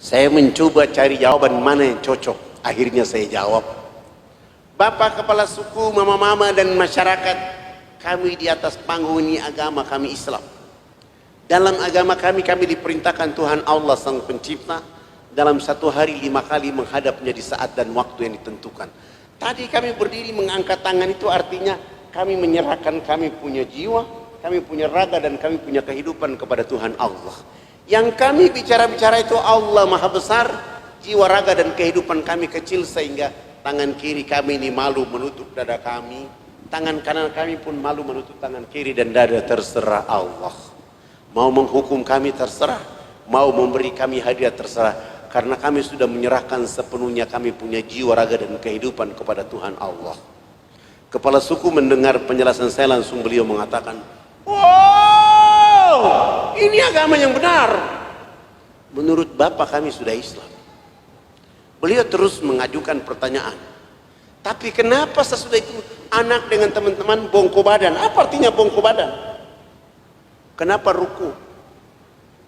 Saya mencoba cari jawaban mana yang cocok. Akhirnya saya jawab, Bapak Kepala Suku, Mama-mama dan masyarakat, kami di atas panggung ini agama kami Islam. Dalam agama kami diperintahkan Tuhan Allah Sang Pencipta dalam satu hari 5 kali menghadapnya di saat dan waktu yang ditentukan. Tadi kami berdiri mengangkat tangan, itu artinya kami menyerahkan kami punya jiwa, kami punya raga, dan kami punya kehidupan kepada Tuhan Allah. Yang kami bicara-bicara itu Allah Maha Besar, jiwa, raga, dan kehidupan kami kecil, sehingga tangan kiri kami ini malu menutup dada kami, tangan kanan kami pun malu menutup tangan kiri dan dada. Terserah Allah, mau menghukum kami terserah, mau memberi kami hadiah terserah, karena kami sudah menyerahkan sepenuhnya kami punya jiwa, raga, dan kehidupan kepada Tuhan Allah. Kepala suku mendengar penjelasan saya, langsung beliau mengatakan, wow, ini agama yang benar. Menurut Bapak kami sudah Islam. Beliau terus mengajukan pertanyaan, tapi kenapa sesudah itu anak dengan teman-teman bongko badan? Apa artinya bongko badan? Kenapa ruku?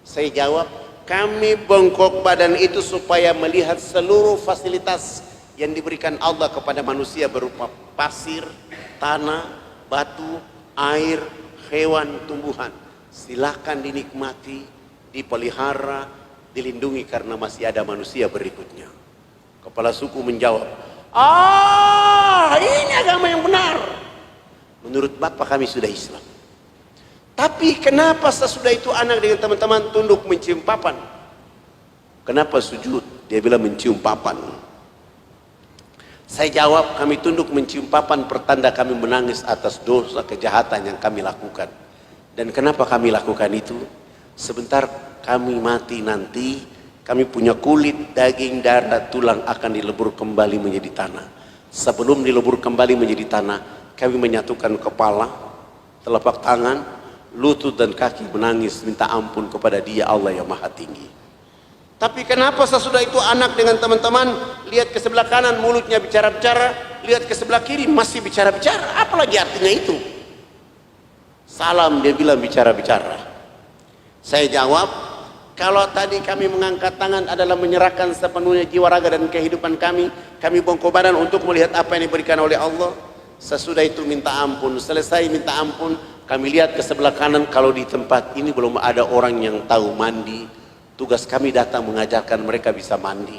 Saya jawab, kami bongkok badan itu supaya melihat seluruh fasilitas yang diberikan Allah kepada manusia berupa pasir, tanah, batu, air, hewan, tumbuhan. Silakan dinikmati, dipelihara, dilindungi, karena masih ada manusia berikutnya. Kepala suku menjawab, ini agama yang benar. Menurut Bapak kami sudah Islam. Tapi kenapa sesudah itu anak dengan teman-teman tunduk mencium papan? Kenapa sujud? Dia bilang mencium papan. Saya jawab, kami tunduk mencium papan pertanda kami menangis atas dosa kejahatan yang kami lakukan. Dan kenapa kami lakukan itu? Sebentar kami mati nanti, kami punya kulit, daging, darah, tulang akan dilebur kembali menjadi tanah. Sebelum dilebur kembali menjadi tanah, kami menyatukan kepala, telapak tangan, lutut, dan kaki, menangis minta ampun kepada Dia Allah yang Maha Tinggi. Tapi kenapa sesudah itu anak dengan teman-teman lihat ke sebelah kanan mulutnya bicara-bicara, lihat ke sebelah kiri masih bicara-bicara? Apalagi artinya itu? Salam, dia bilang bicara-bicara. Saya jawab, kalau tadi kami mengangkat tangan adalah menyerahkan sepenuhnya jiwa, raga, dan kehidupan kami bongkok badan untuk melihat apa yang diberikan oleh Allah. Sesudah itu minta ampun. Selesai minta ampun, kami lihat ke sebelah kanan, kalau di tempat ini belum ada orang yang tahu mandi, tugas kami datang mengajarkan mereka bisa mandi.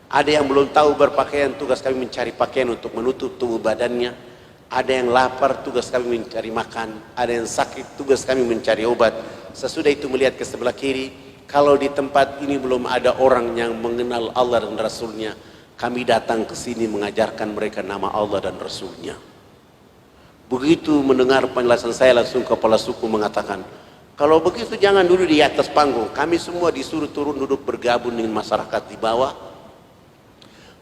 Ada yang belum tahu berpakaian, tugas kami mencari pakaian untuk menutup tubuh badannya. Ada yang lapar, tugas kami mencari makan. Ada yang sakit, tugas kami mencari obat. Sesudah itu melihat ke sebelah kiri, kalau di tempat ini belum ada orang yang mengenal Allah dan Rasulnya, kami datang ke sini mengajarkan mereka nama Allah dan Rasulnya. Begitu mendengar penjelasan saya, langsung kepala suku mengatakan, kalau begitu jangan duduk di atas panggung, kami semua disuruh turun duduk bergabung dengan masyarakat di bawah.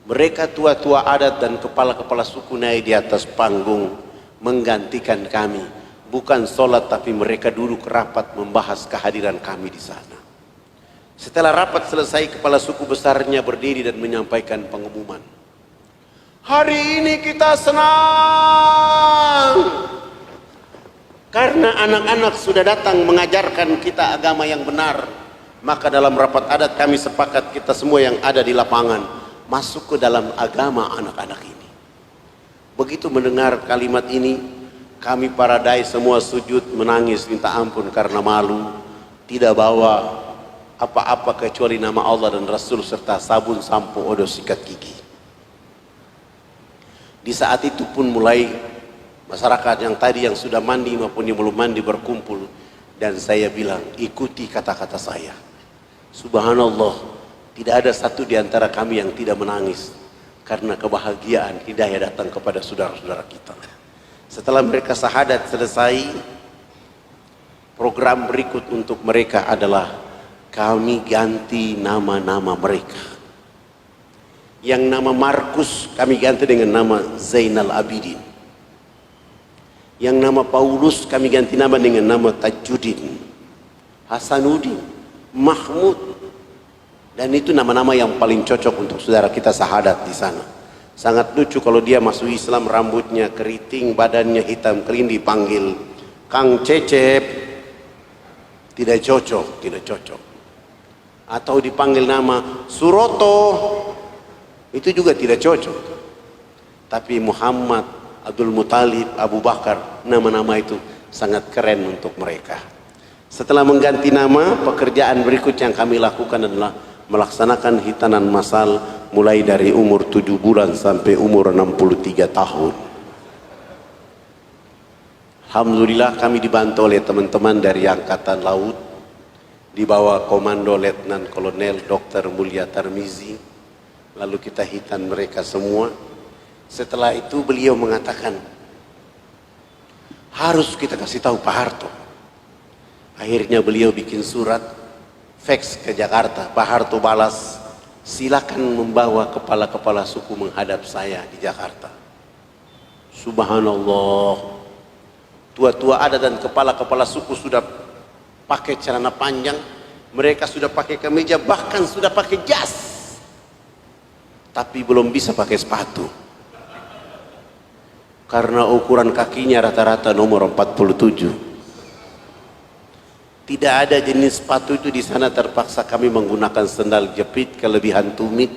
Mereka tua-tua adat dan kepala-kepala suku naik di atas panggung menggantikan kami. Bukan sholat, tapi mereka duduk rapat membahas kehadiran kami di sana. Setelah rapat selesai, kepala suku besarnya berdiri dan menyampaikan pengumuman. Hari ini kita senang karena anak-anak sudah datang mengajarkan kita agama yang benar. Maka dalam rapat adat kami sepakat kita semua yang ada di lapangan masuk ke dalam agama anak-anak ini. Begitu mendengar kalimat ini, kami para dai semua sujud menangis minta ampun karena malu, tidak bawa apa-apa kecuali nama Allah dan Rasul serta sabun, sampo, odol, sikat gigi. Di saat itu pun mulai masyarakat yang tadi yang sudah mandi maupun yang belum mandi berkumpul, dan saya bilang, ikuti kata-kata saya. Subhanallah, tidak ada satu di antara kami yang tidak menangis karena kebahagiaan hidayah datang kepada saudara-saudara kita. Setelah mereka syahadat selesai, program berikut untuk mereka adalah kami ganti nama-nama mereka. Yang nama Markus kami ganti dengan nama Zainal Abidin. Yang nama Paulus kami ganti nama dengan nama Tajuddin, Hasanuddin, Mahmud. Dan itu nama-nama yang paling cocok untuk saudara kita syahadat di sana. Sangat lucu kalau dia masuk Islam rambutnya keriting, badannya hitam kering, dipanggil Kang Cecep. Tidak cocok, tidak cocok. atau dipanggil nama Suroto, itu juga tidak cocok. Tapi Muhammad, Abdul Muthalib, Abu Bakar, nama-nama itu sangat keren untuk mereka. Setelah mengganti nama, pekerjaan berikut yang kami lakukan adalah melaksanakan hitanan massal mulai dari umur 7 bulan sampai umur 63 tahun. Alhamdulillah kami dibantu oleh teman-teman dari Angkatan Laut di bawah komando Letnan Kolonel Dr. Mulya Tarmizi. Lalu kita hitan mereka semua. Setelah itu beliau mengatakan, harus kita kasih tahu Pak Harto. Akhirnya beliau bikin surat, fax ke Jakarta. Pak Harto balas, silakan membawa kepala-kepala suku menghadap saya di Jakarta. Subhanallah. Tua-tua adat dan kepala-kepala suku sudah pakai celana panjang, mereka sudah pakai kemeja, bahkan sudah pakai jas, tapi belum bisa pakai sepatu karena ukuran kakinya rata-rata nomor 47. Tidak ada jenis sepatu itu di sana. Terpaksa kami menggunakan sendal jepit kelebihan tumit,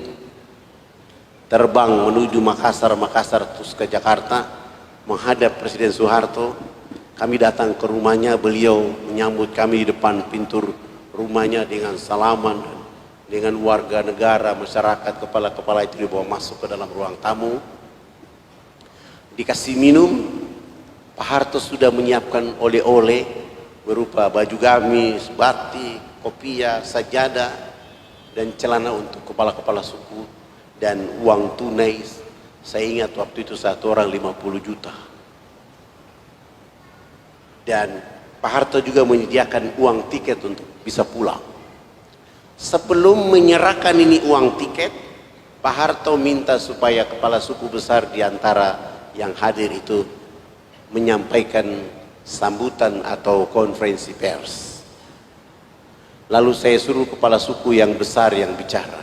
terbang menuju Makassar terus ke Jakarta menghadap Presiden Soeharto. Kami datang ke rumahnya, beliau menyambut kami di depan pintu rumahnya dengan salaman, dengan warga negara, masyarakat, kepala-kepala itu dibawa masuk ke dalam ruang tamu. Dikasih minum, Pak Harto sudah menyiapkan oleh-oleh berupa baju gamis, batik, kopiah, sajadah, dan celana untuk kepala-kepala suku, dan uang tunai. Saya ingat waktu itu satu orang 50 juta. Dan Pak Harto juga menyediakan uang tiket untuk bisa pulang. Sebelum menyerahkan ini uang tiket, Pak Harto minta supaya kepala suku besar di antara yang hadir itu menyampaikan sambutan atau konferensi pers. Lalu saya suruh kepala suku yang besar yang bicara.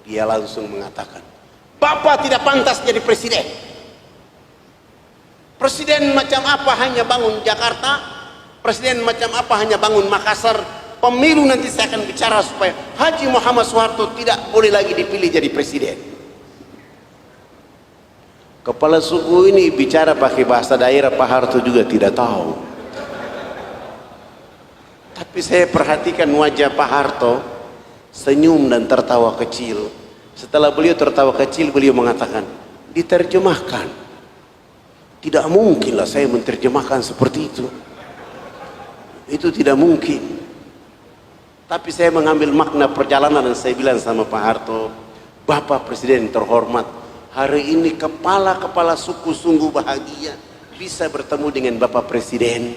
Dia langsung mengatakan, Bapak tidak pantas jadi presiden. Presiden macam apa hanya bangun Jakarta, presiden macam apa hanya bangun Makassar. Pemilu nanti saya akan bicara supaya Haji Muhammad Soeharto tidak boleh lagi dipilih jadi presiden. Kepala suku ini bicara pakai bahasa daerah, Pak Harto juga tidak tahu. Tapi saya perhatikan wajah Pak Harto, senyum dan tertawa kecil. Setelah beliau tertawa kecil, beliau mengatakan, diterjemahkan. Tidak mungkinlah saya menerjemahkan seperti itu. Itu tidak mungkin. Tapi saya mengambil makna perjalanan dan saya bilang sama Pak Harto, Bapak Presiden terhormat, hari ini kepala-kepala suku sungguh bahagia bisa bertemu dengan Bapak Presiden.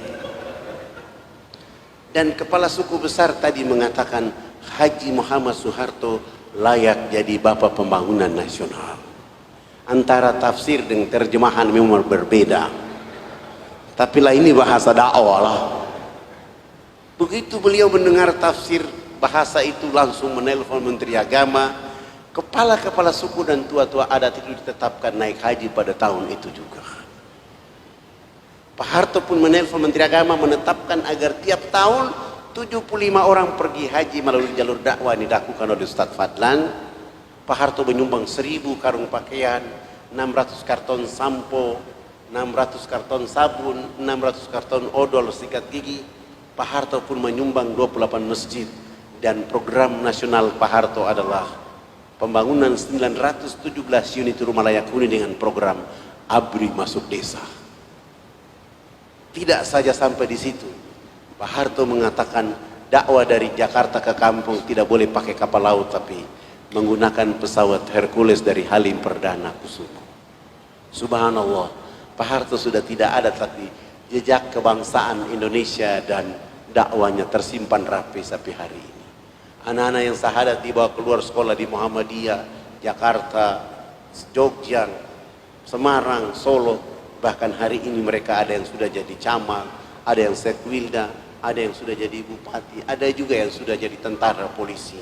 Dan kepala suku besar tadi mengatakan Haji Muhammad Soeharto layak jadi Bapak Pembangunan Nasional. Antara tafsir dan terjemahan memang berbeda, tapi lah ini bahasa dakwah lah. Begitu beliau mendengar tafsir bahasa itu langsung menelpon Menteri Agama. Kepala-kepala suku dan tua-tua adat itu ditetapkan naik haji pada tahun itu juga. Pak Harto pun menelpon Menteri Agama menetapkan agar tiap tahun 75 orang pergi haji melalui jalur dakwah yang dilakukan oleh Ustadz Fadlan. Pak Harto menyumbang 1000 karung pakaian, 600 karton sampo, 600 karton sabun, 600 karton odol sikat gigi. Pak Harto pun menyumbang 28 masjid. Dan program nasional Pak Harto adalah pembangunan 917 unit rumah layak huni dengan program ABRI masuk desa. Tidak saja sampai di situ, Pak Harto mengatakan dakwah dari Jakarta ke kampung tidak boleh pakai kapal laut, tapi menggunakan pesawat Hercules dari Halim Perdana Kusuma. Subhanallah, Pak Harto sudah tidak ada, tapi jejak kebangsaan Indonesia dan dakwanya tersimpan rapi sampai hari ini. Anak-anak yang sahadat dibawa keluar sekolah di Muhammadiyah, Jakarta, Jogja, Semarang, Solo. Bahkan hari ini mereka ada yang sudah jadi camat, ada yang sekwilda, ada yang sudah jadi bupati, ada juga yang sudah jadi tentara polisi.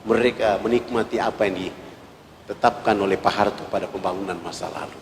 Mereka menikmati apa yang ditetapkan oleh Pak Harto pada pembangunan masa lalu.